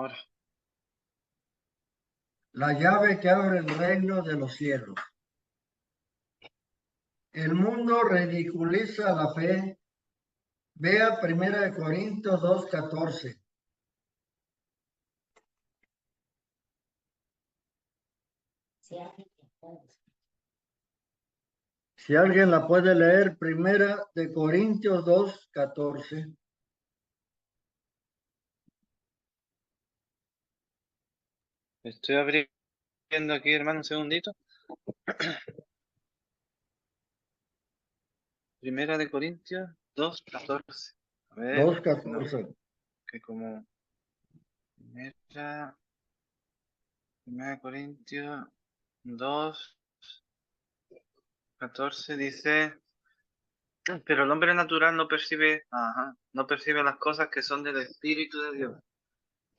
ahora. La llave que abre el reino de los cielos. El mundo ridiculiza la fe. Vea 1 Corintios 2:14. Si alguien la puede leer, 1 Corintios 2:14. Estoy abriendo aquí, hermano, un segundito. Primera de Corintios 2:14. A ver, 2:14. no, que como primera de Corintios 2:14 dice, pero el hombre natural no percibe las cosas que son del Espíritu de Dios,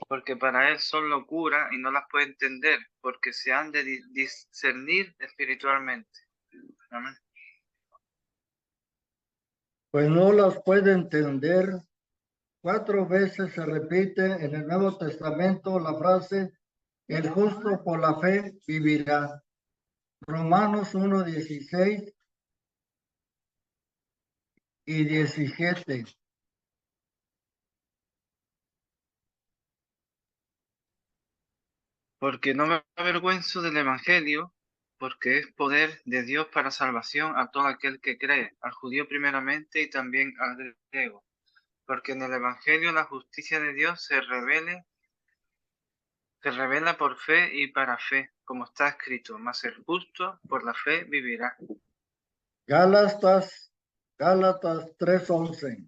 porque para él son locura y no las puede entender, porque se han de discernir espiritualmente. Amén. Pues no las puede entender. 4 veces se repite en el Nuevo Testamento la frase, el justo por la fe vivirá. Romanos 1:16 y 17. Porque no me avergüenzo del Evangelio, porque es poder de Dios para salvación a todo aquel que cree, al judío primeramente y también al griego. Porque en el Evangelio la justicia de Dios se revela por fe y para fe, como está escrito, mas el justo por la fe vivirá. Gálatas 3:11.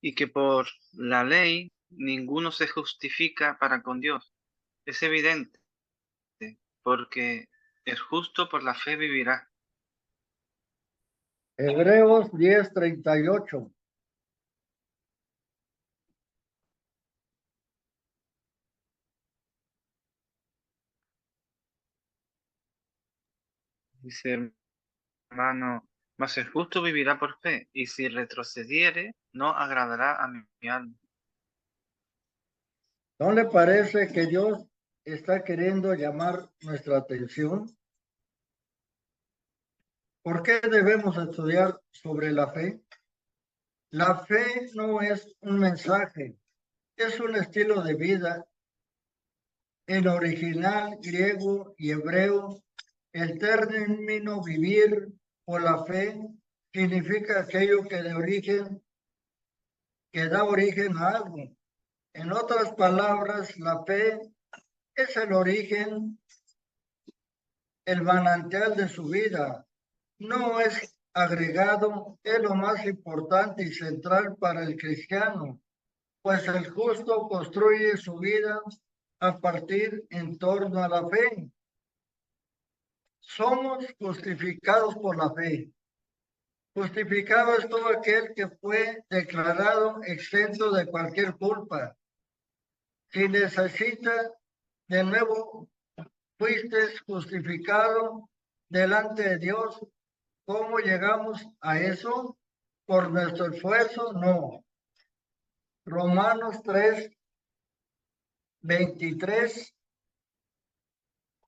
Y que por la ley ninguno se justifica para con Dios. Es evidente, porque el justo por la fe vivirá. Hebreos 10:38. Dice, hermano, mas el justo vivirá por fe, y si retrocediere, no agradará a mi alma. ¿No le parece que Dios está queriendo llamar nuestra atención? ¿Por qué debemos estudiar sobre la fe? La fe no es un mensaje, es un estilo de vida. En original griego y hebreo, el término vivir o la fe significa aquello que da origen a algo. En otras palabras, la fe es el origen, el manantial de su vida. No es agregado, es lo más importante y central para el cristiano, pues el justo construye su vida a partir en torno a la fe. Somos justificados por la fe. Justificado es todo aquel que fue declarado exento de cualquier culpa. Si necesita de nuevo, fuiste justificado delante de Dios. ¿Cómo llegamos a eso? ¿Por nuestro esfuerzo? No. Romanos 3:23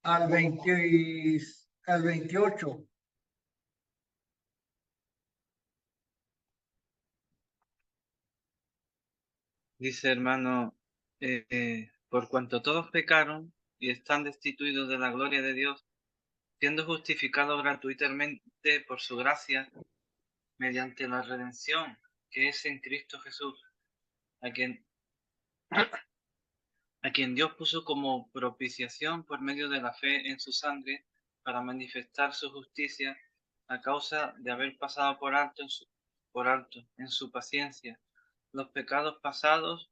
al 28. Dice, hermano, por cuanto todos pecaron y están destituidos de la gloria de Dios, siendo justificados gratuitamente por su gracia, mediante la redención que es en Cristo Jesús, a quien Dios puso como propiciación por medio de la fe en su sangre, para manifestar su justicia a causa de haber pasado por alto en su paciencia los pecados pasados,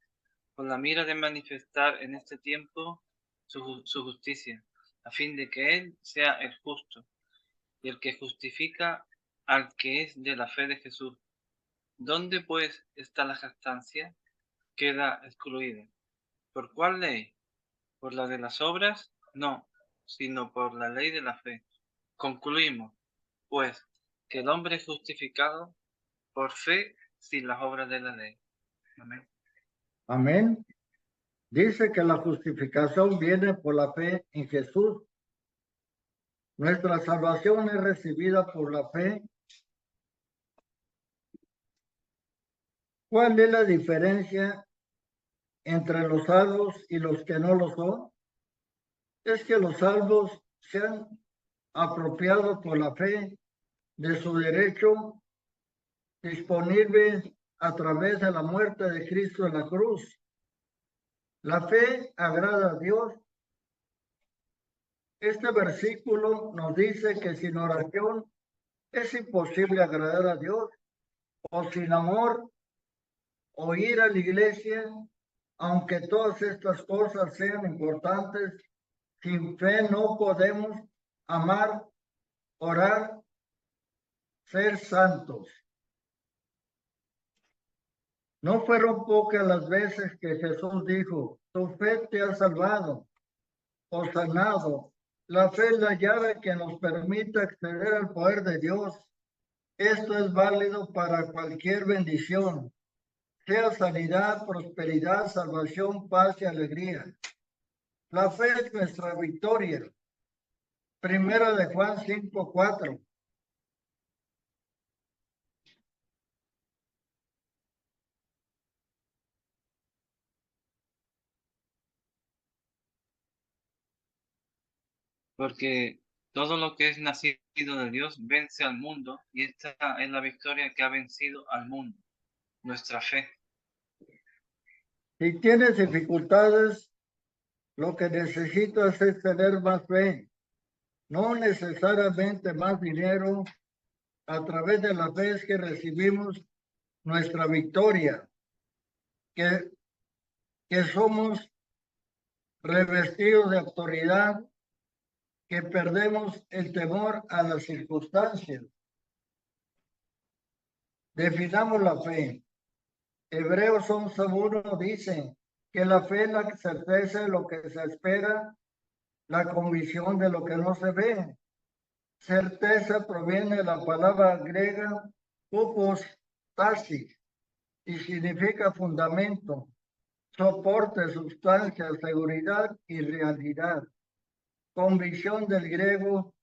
con la mira de manifestar en este tiempo su justicia, a fin de que Él sea el justo y el que justifica al que es de la fe de Jesús. ¿Dónde pues está la jactancia? Queda excluida. ¿Por cuál ley? ¿Por la de las obras? No, sino por la ley de la fe. Concluimos, pues, que el hombre es justificado por fe sin las obras de la ley. Amén. Amén. Dice que la justificación viene por la fe en Jesús. Nuestra salvación es recibida por la fe. ¿Cuál es la diferencia entre los salvos y los que no lo son? Es que los salvos se han apropiado por la fe de su derecho disponible a través de la muerte de Cristo en la cruz. La fe agrada a Dios. Este versículo nos dice que sin oración es imposible agradar a Dios, o sin amor, o ir a la iglesia, aunque todas estas cosas sean importantes, sin fe no podemos amar, orar, ser santos. No fueron pocas las veces que Jesús dijo, tu fe te ha salvado o sanado. La fe es la llave que nos permite acceder al poder de Dios. Esto es válido para cualquier bendición, sea sanidad, prosperidad, salvación, paz y alegría. La fe es nuestra victoria. Primera de Juan 5:4. Porque todo lo que es nacido de Dios vence al mundo, y esta es la victoria que ha vencido al mundo, nuestra fe. Si tienes dificultades, lo que necesitas es tener más fe, no necesariamente más dinero. A través de la fe es que recibimos nuestra victoria, que, que somos revestidos de autoridad, que perdemos el temor a las circunstancias. Definamos la fe. Hebreos 11:1 dice que la fe es la certeza de lo que se espera, la convicción de lo que no se ve. Certeza proviene de la palabra griega hypostasis y significa fundamento, soporte, sustancia, seguridad y realidad. Convicción del griego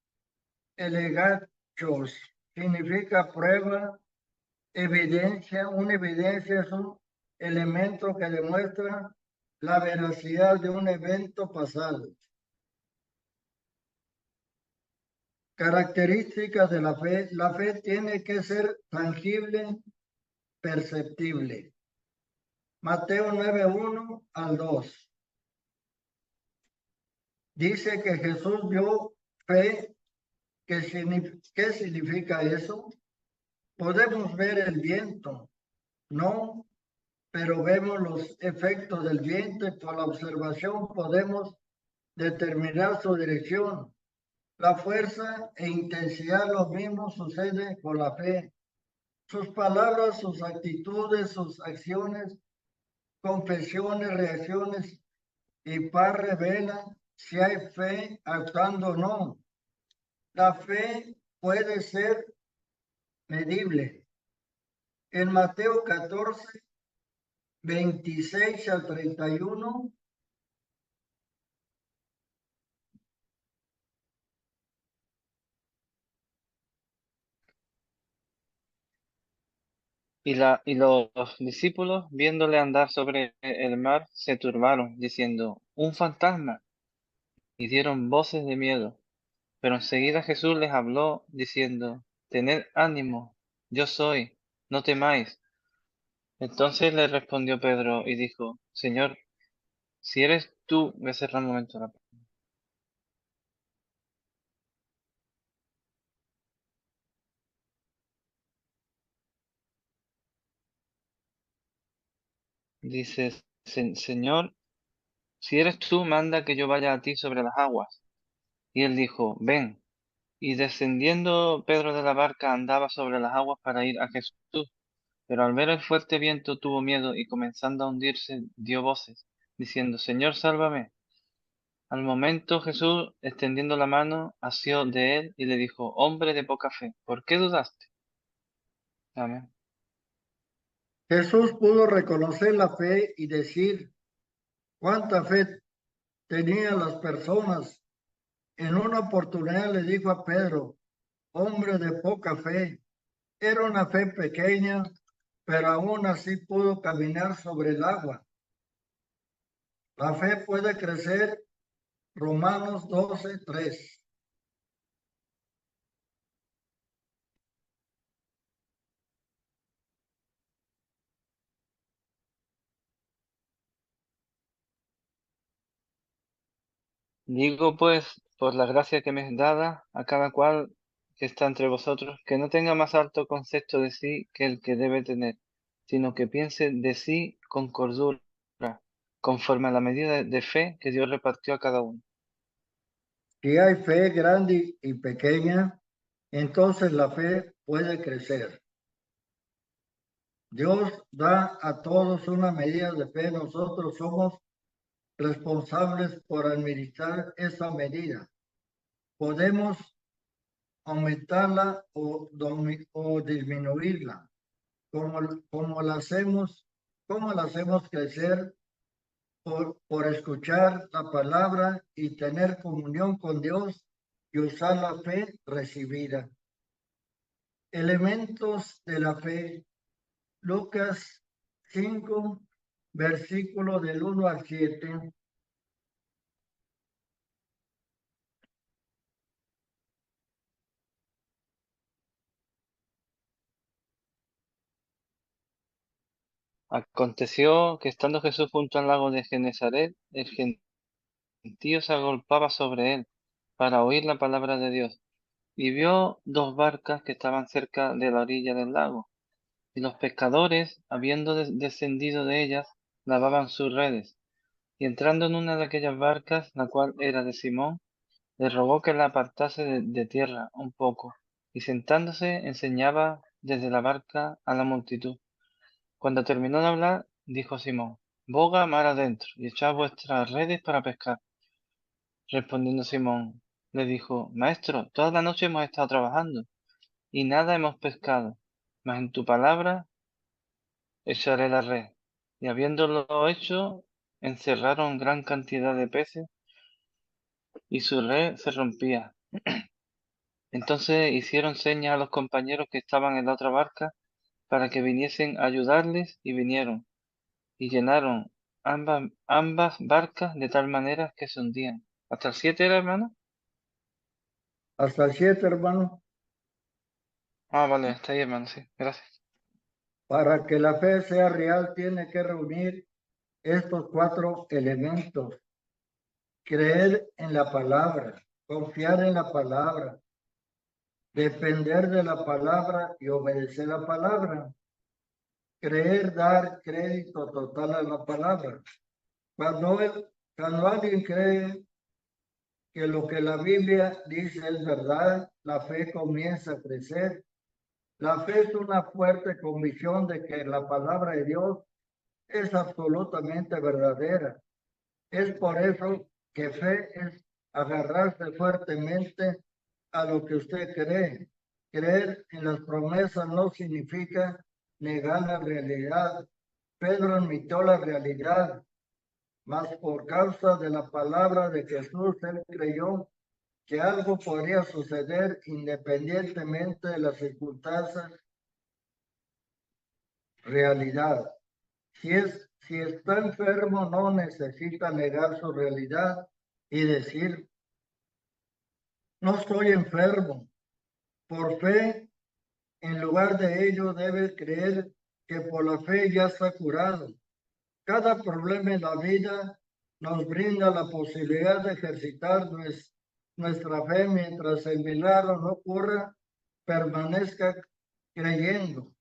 elegachos significa prueba, evidencia. Una evidencia es un elemento que demuestra la veracidad de un evento pasado. Características de la fe. La fe tiene que ser tangible, perceptible. Mateo 9:1-2. Dice que Jesús vio fe. ¿Qué significa eso? Podemos ver el viento, no, pero vemos los efectos del viento y por la observación podemos determinar su dirección. La fuerza e intensidad, lo mismo sucede con la fe. Sus palabras, sus actitudes, sus acciones, confesiones, reacciones y paz revelan si hay fe actuando o no. La fe puede ser medible. En Mateo 14:26-31. Y los discípulos, viéndole andar sobre el mar, se turbaron, diciendo, un fantasma, y dieron voces de miedo. Pero enseguida Jesús les habló, diciendo, tened ánimo, yo soy, no temáis. Entonces le respondió Pedro y dijo, Señor, si eres tú, voy a cerrar un momento. Dice, Señor, si eres tú, manda que yo vaya a ti sobre las aguas. Y él dijo, ven. Y descendiendo Pedro de la barca andaba sobre las aguas para ir a Jesús. Pero al ver el fuerte viento tuvo miedo y comenzando a hundirse dio voces, diciendo, Señor, sálvame. Al momento Jesús, extendiendo la mano, asió de él y le dijo, hombre de poca fe, ¿por qué dudaste? Amén. Jesús pudo reconocer la fe y decir cuánta fe tenían las personas. En una oportunidad le dijo a Pedro, hombre de poca fe. Era una fe pequeña, pero aún así pudo caminar sobre el agua. La fe puede crecer. Romanos 12:3. Digo pues, por la gracia que me es dada a cada cual que está entre vosotros, que no tenga más alto concepto de sí que el que debe tener, sino que piense de sí con cordura, conforme a la medida de fe que Dios repartió a cada uno. Si hay fe grande y pequeña, entonces la fe puede crecer. Dios da a todos una medida de fe. Nosotros somos responsables por administrar esa medida. Podemos aumentarla o disminuirla. Como cómo la hacemos crecer por escuchar la palabra y tener comunión con Dios y usar la fe recibida. Elementos de la fe. Lucas 5, versículo del 1 al 7. Aconteció que estando Jesús junto al lago de Genesaret, el gentío se agolpaba sobre él para oír la palabra de Dios, y vio dos barcas que estaban cerca de la orilla del lago. Y los pescadores, habiendo descendido de ellas, lavaban sus redes. Y entrando en una de aquellas barcas, la cual era de Simón, le rogó que la apartase de tierra un poco, y sentándose enseñaba desde la barca a la multitud. Cuando terminó de hablar, dijo Simón, boga mar adentro, y echad vuestras redes para pescar. Respondiendo Simón, le dijo, Maestro, toda la noche hemos estado trabajando, y nada hemos pescado, mas en tu palabra echaré la red. Y habiéndolo hecho, encerraron gran cantidad de peces y su red se rompía. Entonces hicieron señas a los compañeros que estaban en la otra barca para que viniesen a ayudarles y vinieron y llenaron ambas barcas de tal manera que se hundían. ¿Hasta el 7 era, hermano? Hasta el 7, hermano. Ah, vale, está ahí, hermano, sí, gracias. Para que la fe sea real, tiene que reunir estos 4 elementos. Creer en la palabra, confiar en la palabra, depender de la palabra y obedecer la palabra. Creer, dar crédito total a la palabra. Cuando, cuando alguien cree que lo que la Biblia dice es verdad, la fe comienza a crecer. La fe es una fuerte convicción de que la palabra de Dios es absolutamente verdadera. Es por eso que fe es agarrarse fuertemente a lo que usted cree. Creer en las promesas no significa negar la realidad. Pedro admitió la realidad, mas por causa de la palabra de Jesús, él creyó que algo podría suceder independientemente de las circunstancias, realidad. Si está enfermo, no necesita negar su realidad y decir, no estoy enfermo. Por fe, en lugar de ello, debe creer que por la fe ya está curado. Cada problema en la vida nos brinda la posibilidad de ejercitar nuestra fe mientras el milagro no ocurra, permanezca creyendo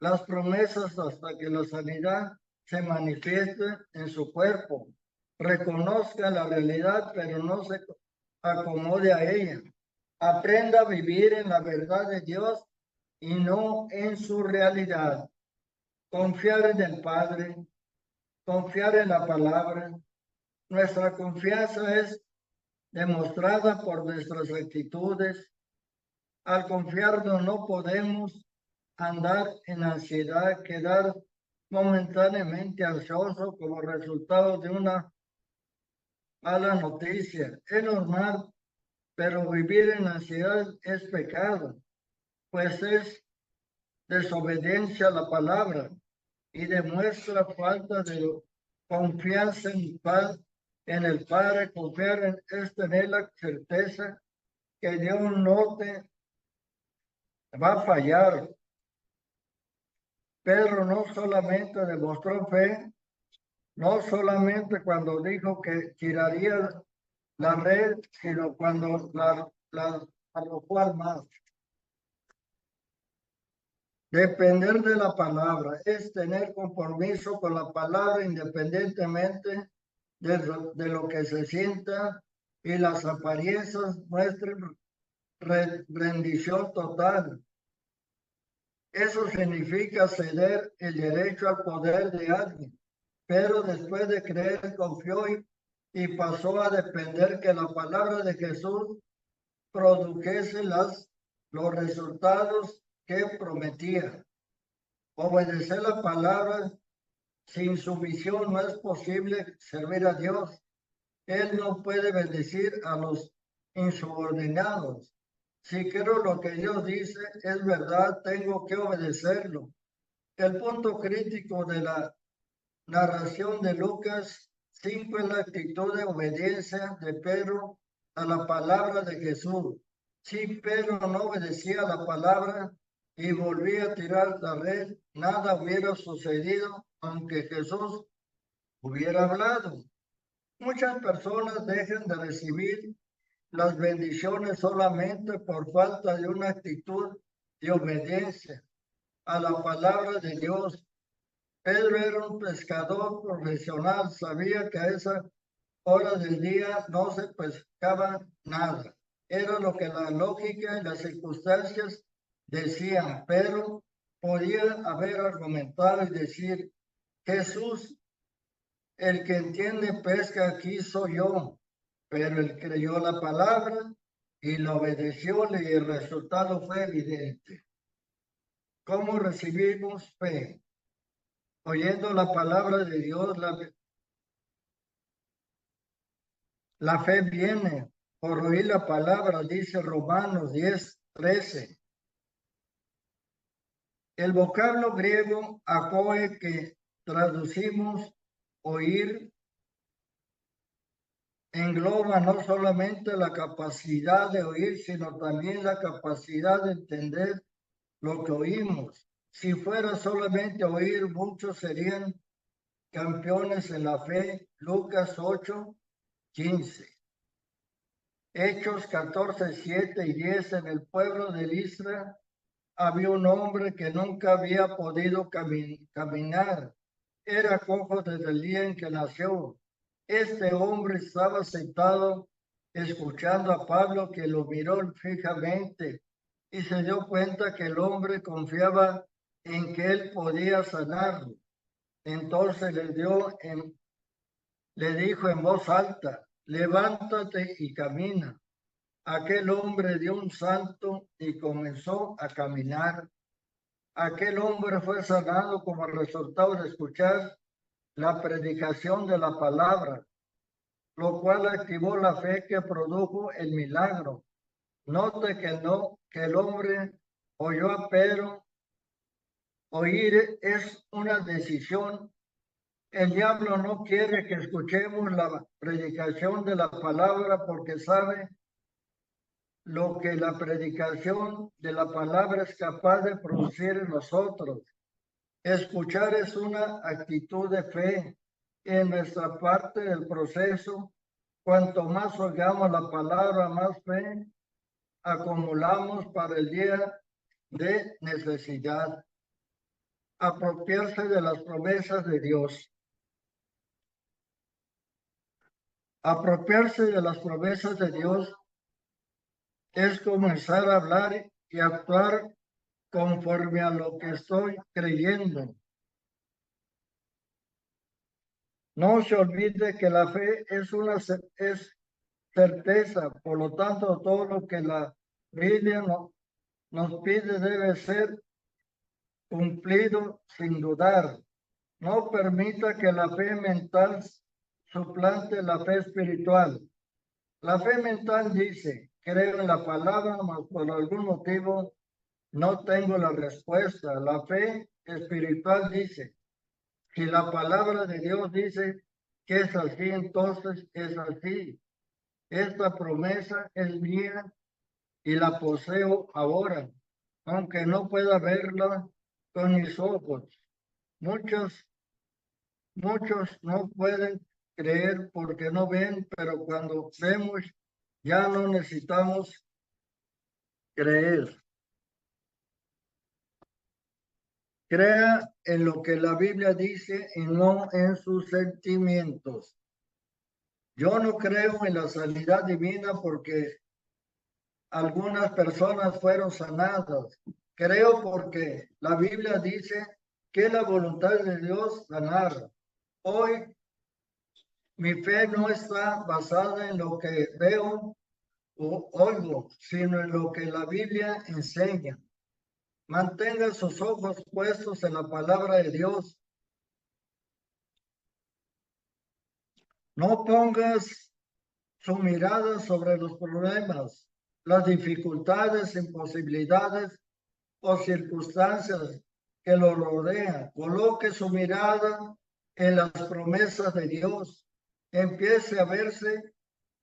las promesas hasta que la sanidad se manifieste en su cuerpo. Reconozca la realidad, pero no se acomode a ella. Aprenda a vivir en la verdad de Dios y no en su realidad. Confiar en el Padre, confiar en la palabra. Nuestra confianza es demostrada por nuestras actitudes. Al confiarnos no podemos andar en ansiedad, quedar momentáneamente ansioso como resultado de una mala noticia. Es normal, pero vivir en ansiedad es pecado, pues es desobediencia a la palabra y demuestra falta de confianza en el Padre. Confiar en es tener la certeza que Dios no te va a fallar. Pedro no solamente demostró fe, no solamente cuando dijo que tiraría la red, sino cuando la arrojó al mar. Depender de la palabra es tener compromiso con la palabra independientemente de lo que se sienta y las apariencias muestren rendición total. Eso significa ceder el derecho al poder de alguien, pero después de creer confió y pasó a depender que la palabra de Jesús produjese los resultados que prometía. Obedecer la palabra sin sumisión no es posible servir a Dios. Él no puede bendecir a los insubordinados. Si creo lo que Dios dice es verdad, tengo que obedecerlo. El punto crítico de la narración de Lucas 5 es la actitud de obediencia de Pedro a la palabra de Jesús. Si Pedro no obedecía a la palabra y volvía a tirar la red, nada hubiera sucedido aunque Jesús hubiera hablado. Muchas personas dejan de recibir las bendiciones solamente por falta de una actitud de obediencia a la palabra de Dios. Pedro era un pescador profesional, sabía que a esa hora del día no se pescaba nada. Era lo que la lógica y las circunstancias decían, pero podía haber argumentado y decir, Jesús, el que entiende pesca aquí soy yo, pero él creyó la palabra y la obedeció y el resultado fue evidente. ¿Cómo recibimos fe? Oyendo la palabra de Dios, la fe viene por oír la palabra, dice Romanos 10:13. El vocablo griego acoe que traducimos oír engloba no solamente la capacidad de oír, sino también la capacidad de entender lo que oímos. Si fuera solamente oír, muchos serían campeones en la fe. Lucas 8:15. Hechos 14:7 y 10. En el pueblo de Listra había un hombre que nunca había podido caminar. Era cojo desde el día en que nació. Este hombre estaba sentado escuchando a Pablo, que lo miró fijamente y se dio cuenta que el hombre confiaba en que él podía sanarlo. Entonces le dijo en voz alta, levántate y camina. Aquel hombre dio un salto y comenzó a caminar. Aquel hombre fue sanado como resultado de escuchar la predicación de la palabra, lo cual activó la fe que produjo el milagro. Note que el hombre oyó a Pedro. Oír es una decisión. El diablo no quiere que escuchemos la predicación de la palabra porque sabe lo que la predicación de la palabra es capaz de producir en nosotros. Escuchar es una actitud de fe en nuestra parte del proceso. Cuanto más oigamos la palabra, más fe acumulamos para el día de necesidad. Apropiarse de las promesas de Dios. Apropiarse de las promesas de Dios es comenzar a hablar y actuar conforme a lo que estoy creyendo. No se olvide que la fe es certeza. Por lo tanto, todo lo que la Biblia nos pide debe ser cumplido sin dudar. No permita que la fe mental suplante la fe espiritual. La fe mental dice, creo en la palabra, mas por algún motivo no tengo la respuesta. La fe espiritual dice, si la palabra de Dios dice que es así, entonces es así. Esta promesa es mía y la poseo ahora, aunque no pueda verla con mis ojos. Muchos no pueden creer porque no ven, pero cuando vemos ya no necesitamos creer. Crea en lo que la Biblia dice y no en sus sentimientos. Yo no creo en la sanidad divina porque algunas personas fueron sanadas. Creo porque la Biblia dice que es la voluntad de Dios sanar. Hoy mi fe no está basada en lo que veo o oigo, sino en lo que la Biblia enseña. Mantenga sus ojos puestos en la palabra de Dios. No pongas su mirada sobre los problemas, las dificultades, imposibilidades o circunstancias que lo rodean. Coloque su mirada en las promesas de Dios. Empiece a verse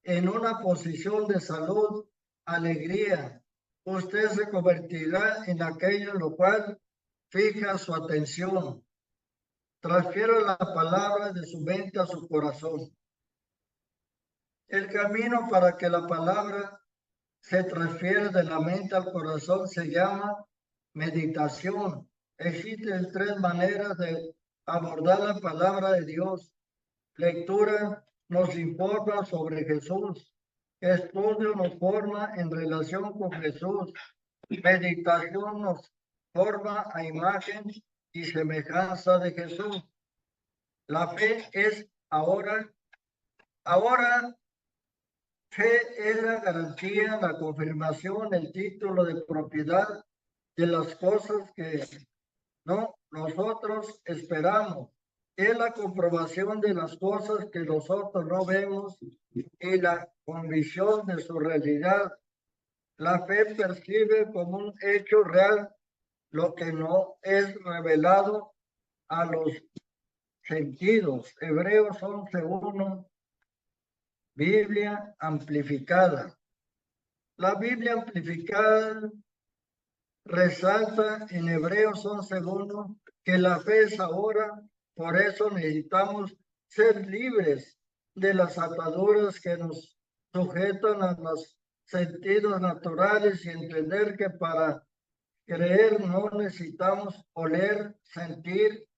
en una posición de salud, alegría. Usted se convertirá en aquello en lo cual fija su atención. Transfiera la palabra de su mente a su corazón. El camino para que la palabra se transfiere de la mente al corazón se llama meditación. Existen tres maneras de abordar la palabra de Dios. Lectura nos informa sobre Jesús. Estudio nos forma en relación con Jesús. Meditación nos forma a imagen y semejanza de Jesús. La fe es ahora fe es la garantía, la confirmación, el título de propiedad de las cosas que nosotros esperamos. Es la comprobación de las cosas que nosotros no vemos y la convicción de su realidad. La fe percibe como un hecho real lo que no es revelado a los sentidos. Hebreos 11:1, Biblia amplificada. La Biblia amplificada resalta en Hebreos 11:1 que la fe es ahora, por eso necesitamos ser libres de las ataduras que nos sujetan a los sentidos naturales y entender que para creer no necesitamos oler, sentir,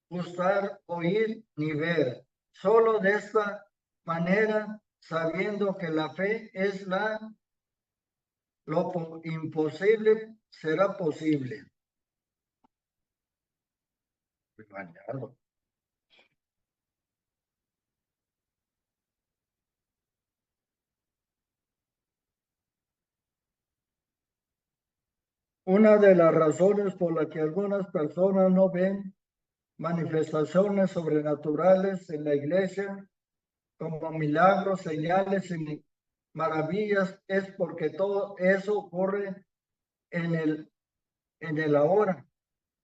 gustar, oír ni ver. Solo de esta manera, sabiendo que la fe es lo imposible será posible. Una de las razones por las que algunas personas no ven manifestaciones sobrenaturales en la iglesia como milagros, señales y maravillas es porque todo eso ocurre en el ahora,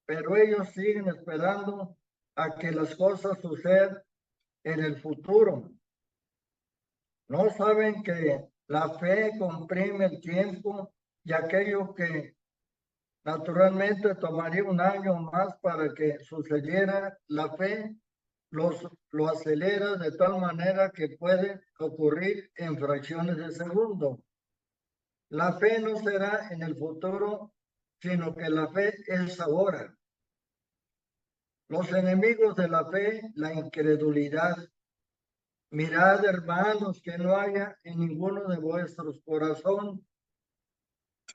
pero ellos siguen esperando a que las cosas sucedan en el futuro. No saben que la fe comprime el tiempo y aquello que naturalmente tomaría un año más para que sucediera, la fe lo acelera de tal manera que puede ocurrir en fracciones de segundo. La fe no será en el futuro, sino que la fe es ahora. Los enemigos de la fe, la incredulidad. Mirad, hermanos, que no haya en ninguno de vuestros corazón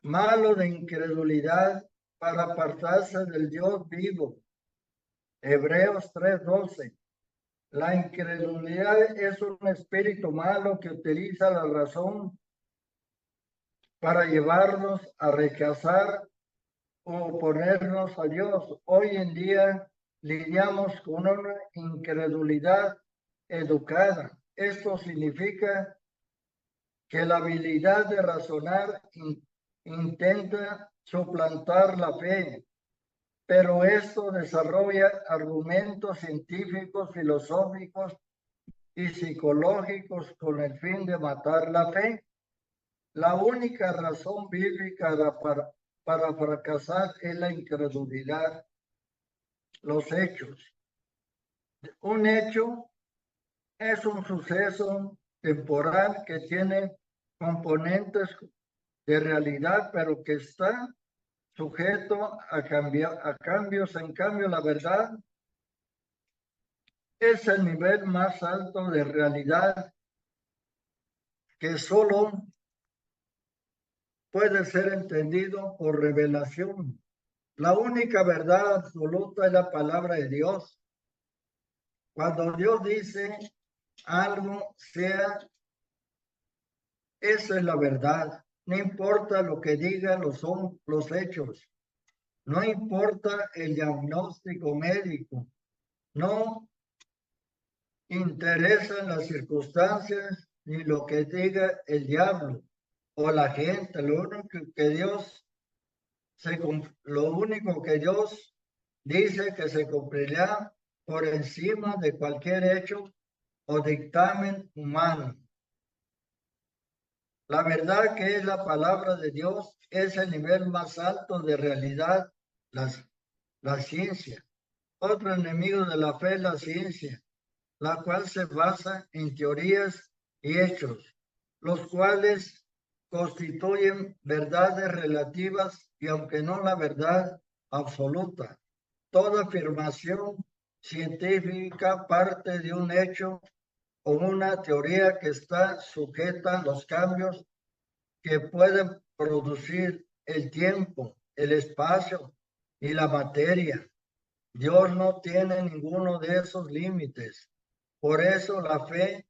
malo de incredulidad para apartarse del Dios vivo. Hebreos 3:12. La incredulidad es un espíritu malo que utiliza la razón para llevarnos a rechazar o oponernos a Dios. Hoy en día lidiamos con una incredulidad educada. Esto significa que la habilidad de razonar intenta suplantar la fe, pero esto desarrolla argumentos científicos, filosóficos y psicológicos con el fin de matar la fe. La única razón bíblica para fracasar es la incredulidad. Los hechos. Un hecho es un suceso temporal que tiene componentes de realidad, pero que está sujeto a cambios. En cambio, la verdad es el nivel más alto de realidad que solo puede ser entendido por revelación. La única verdad absoluta es la palabra de Dios. Cuando Dios dice algo, sea, esa es la verdad. No importa lo que digan los hechos. No importa el diagnóstico médico. No interesan las circunstancias ni lo que diga el diablo o la gente. Lo único que Dios dice que se cumplirá por encima de cualquier hecho o dictamen humano. La verdad que es la palabra de Dios es el nivel más alto de realidad, la ciencia. Otro enemigo de la fe es la ciencia, la cual se basa en teorías y hechos, los cuales constituyen verdades relativas y aunque no la verdad absoluta. Toda afirmación científica parte de un hecho o una teoría que está sujeta a los cambios que pueden producir el tiempo, el espacio y la materia. Dios no tiene ninguno de esos límites. Por eso la fe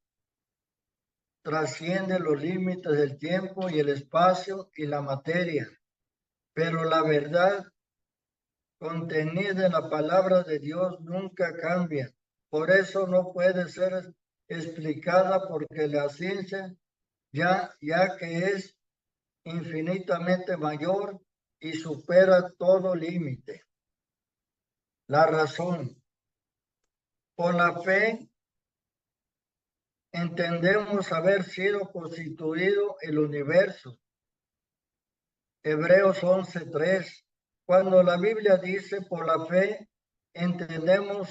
trasciende los límites del tiempo y el espacio y la materia. Pero la verdad contenida en la palabra de Dios nunca cambia. Por eso no puede ser explicada porque la ciencia, ya que es infinitamente mayor y supera todo límite. La razón. Por la fe entendemos haber sido constituido el universo. Hebreos 11:3. Cuando la Biblia dice por la fe entendemos,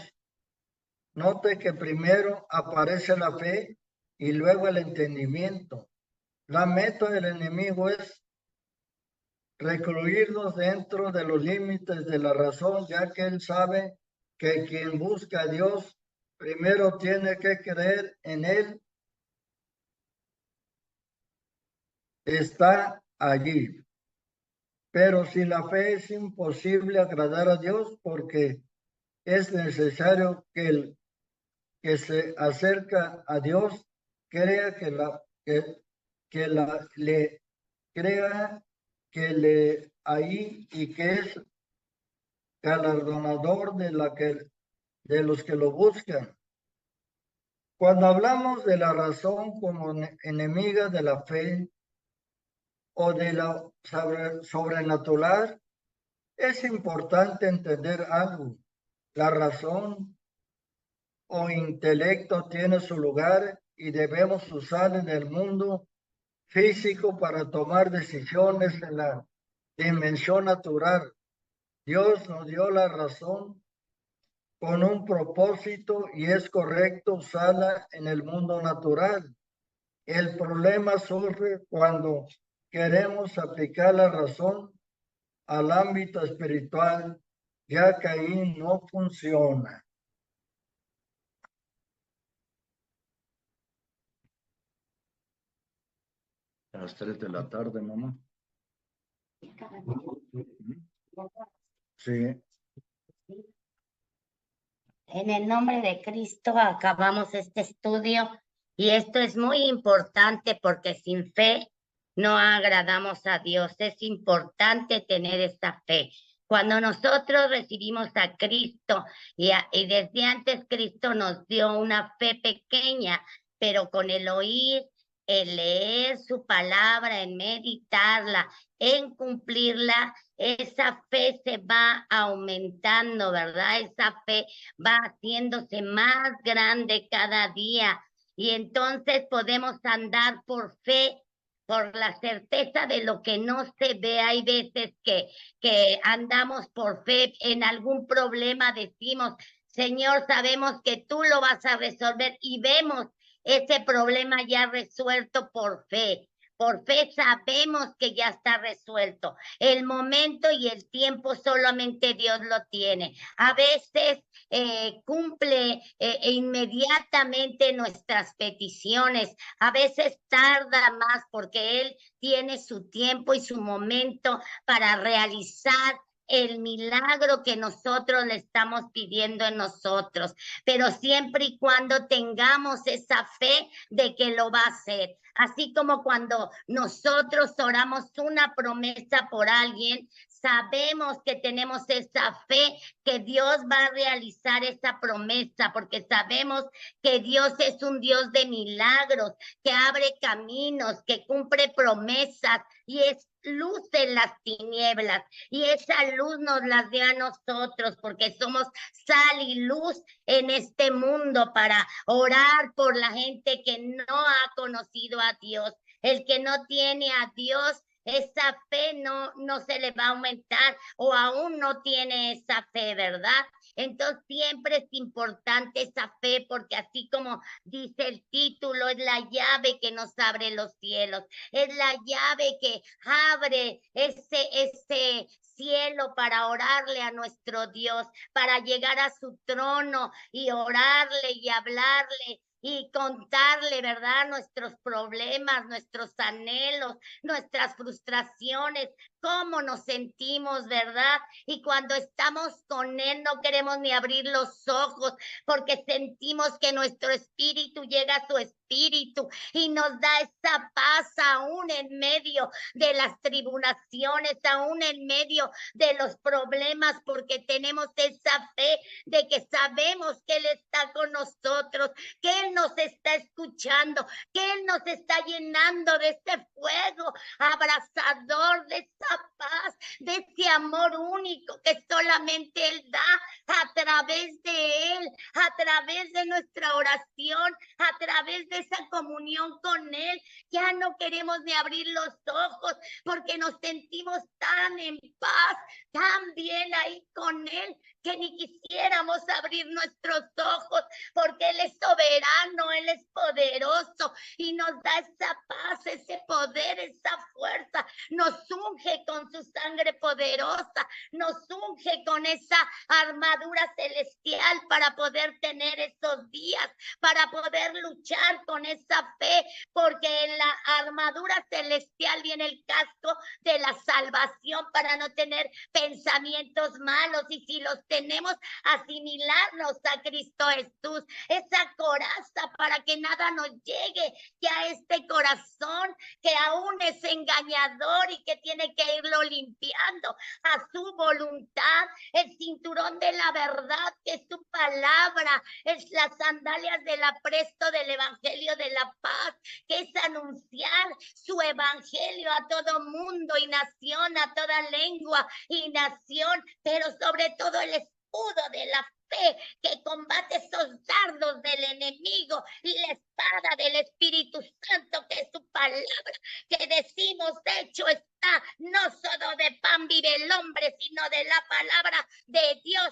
note que primero aparece la fe y luego el entendimiento. La meta del enemigo es recluirnos dentro de los límites de la razón, ya que él sabe que quien busca a Dios primero tiene que creer en él, está allí. Pero sin la fe es imposible agradar a Dios porque es necesario que el que se acerca a Dios crea le crea que le ahí y que es galardonador de los que lo buscan. Cuando hablamos de la razón como enemiga de la fe o de lo sobrenatural, es importante entender algo. La razón o intelecto tiene su lugar y debemos usar en el mundo físico para tomar decisiones en la dimensión natural. Dios nos dio la razón con un propósito y es correcto usarla en el mundo natural. El problema surge cuando queremos aplicar la razón al ámbito espiritual, ya que ahí no funciona. A las 3 de la tarde, mamá. Sí. En el nombre de Cristo acabamos este estudio y esto es muy importante porque sin fe no agradamos a Dios. Es importante tener esta fe. Cuando nosotros recibimos a Cristo y desde antes Cristo nos dio una fe pequeña, pero con el oír, el leer su palabra, en meditarla, en cumplirla, esa fe se va aumentando, ¿verdad? Esa fe va haciéndose más grande cada día y entonces podemos andar por fe, por la certeza de lo que no se ve. Hay veces que andamos por fe en algún problema, decimos, Señor, sabemos que tú lo vas a resolver y vemos ese problema ya resuelto por fe. Por fe sabemos que ya está resuelto. El momento y el tiempo solamente Dios lo tiene. A veces cumple inmediatamente nuestras peticiones. A veces tarda más porque Él tiene su tiempo y su momento para realizar el milagro que nosotros le estamos pidiendo en nosotros, pero siempre y cuando tengamos esa fe de que lo va a hacer. Así como cuando nosotros oramos una promesa por alguien, sabemos que tenemos esa fe que Dios va a realizar esa promesa, porque sabemos que Dios es un Dios de milagros, que abre caminos, que cumple promesas y es luz en las tinieblas, y esa luz nos la dio a nosotros porque somos sal y luz en este mundo para orar por la gente que no ha conocido a Dios. El que no tiene a Dios, esa fe no se le va a aumentar o aún no tiene esa fe, ¿verdad? Entonces siempre es importante esa fe porque así como dice el título, es la llave que nos abre los cielos, es la llave que abre ese cielo para orarle a nuestro Dios, para llegar a su trono y orarle y hablarle y contarle, ¿verdad? Nuestros problemas, nuestros anhelos, nuestras frustraciones, cómo nos sentimos, ¿verdad? Y cuando estamos con Él no queremos ni abrir los ojos porque sentimos que nuestro espíritu llega a su espíritu y nos da esa paz aún en medio de las tribulaciones, aún en medio de los problemas, porque tenemos esa fe de que sabemos que Él está con nosotros, que Él nos está escuchando, que Él nos está llenando de este fuego abrazador, de esa paz, de ese amor único que solamente Él da a través de Él, a través de nuestra oración, a través de esa comunión con Él. Ya no queremos ni abrir los ojos porque nos sentimos tan en paz, tan bien ahí con Él, que ni quisiéramos abrir nuestros ojos porque Él es soberano, Él es poderoso y nos da esa paz, ese poder, esa fuerza, nos unge con su sangre poderosa, nos unge con esa armadura celestial para poder tener esos días, para poder luchar con esa fe, porque en la armadura celestial viene el casco de la salvación para no tener pensamientos malos, y si los tenemos, asimilarnos a Cristo Jesús, esa coraza para que nada nos llegue, que a este corazón que aún es engañador y que tiene que irlo limpiando a su voluntad, el cinturón de la verdad que es su palabra, es las sandalias del apresto del evangelio de la paz, que es anunciar su evangelio a todo mundo y nación, a toda lengua y nación, pero sobre todo el escudo de la fe que combate esos dardos del enemigo y la espada del Espíritu Santo, que es su palabra, que decimos, hecho está, no solo de pan vive el hombre, sino de la palabra de Dios.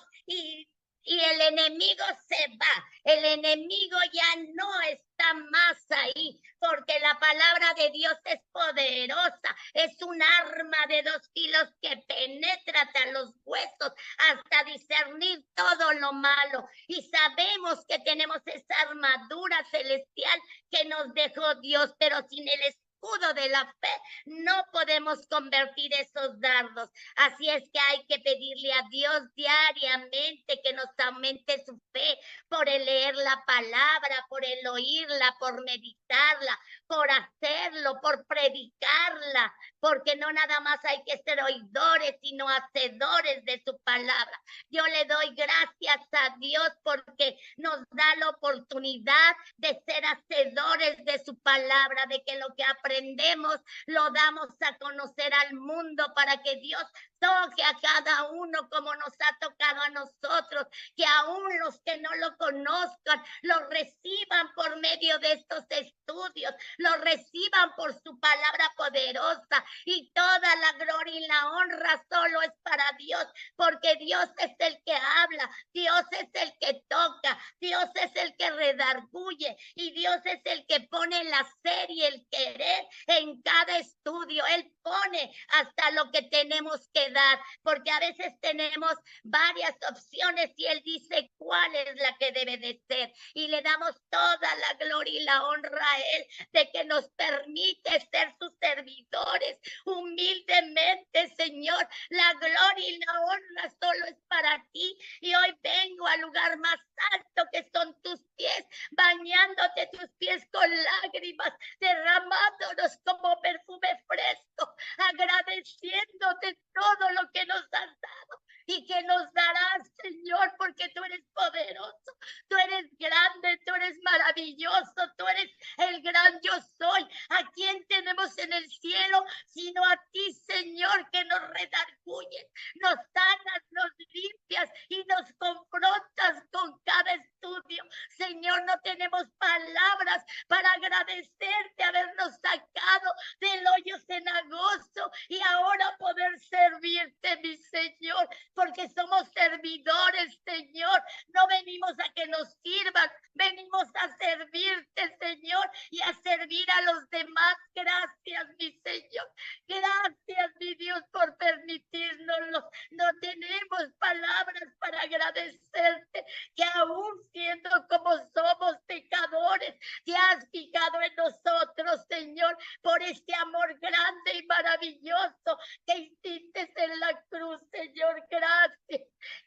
Y el enemigo se va, el enemigo ya no está más ahí, porque la palabra de Dios es poderosa, es un arma de dos filos que penetra hasta los huesos, hasta discernir todo lo malo, y sabemos que tenemos esa armadura celestial que nos dejó Dios, pero sin el escudo de la fe, no podemos convertir esos dardos. Así es que hay que pedirle a Dios diariamente que nos aumente su fe por el leer la palabra, por el oírla, por meditarla, por hacerlo, por predicarla, porque no nada más hay que ser oidores, sino hacedores de su palabra. Yo le doy gracias a Dios porque nos da la oportunidad de ser hacedores de su palabra, de que lo que aprendemos lo damos a conocer al mundo para que Dios toque a cada uno como nos ha tocado a nosotros, que aún los que no lo conozcan, lo reciban por medio de estos estudios, lo reciban por su palabra poderosa, y toda la gloria y la honra solo es para Dios, porque Dios es el que habla, Dios es el que toca, Dios es el que redarguye, y Dios es el que pone la serie, el querer en cada estudio. Él pone hasta lo que tenemos que dar, porque a veces tenemos varias opciones y Él dice cuál es la que debe de ser, y le damos toda la gloria y la honra a Él de que nos permite ser sus servidores humildemente. Señor, la gloria y la honra solo es para ti, y hoy vengo al lugar más alto que son tus pies, bañándote tus pies con lágrimas, derramándonos como perfume fresco, agradeciéndote todo lo que nos has dado y que nos darás, Señor, porque tú eres poderoso, tú eres grande, tú eres maravilloso, tú eres el gran yo soy. ¿A quién tenemos en el cielo sino a ti, Señor, que nos redarguyes, nos sanas, nos limpias y nos confrontas con cada estudio? Señor, no tenemos palabras para agradecerte habernos sacado del hoyo cenagoso y ahora poder servirte, mi Señor, porque somos servidores, Señor. No venimos a que nos sirvan, venimos a servirte, Señor, y a servir a los demás. Gracias, mi Señor. Gracias, mi Dios, por permitírnoslo. No tenemos palabras para agradecerte, que aún siendo como somos pecadores, te has fijado en nosotros, Señor, por este amor grande y maravilloso que hiciste en la cruz, Señor. Gracias.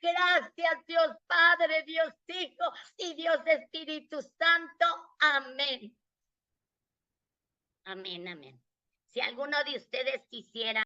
Gracias, Dios Padre, Dios Hijo y Dios Espíritu Santo. Amén. Amén, amén. Si alguno de ustedes quisiera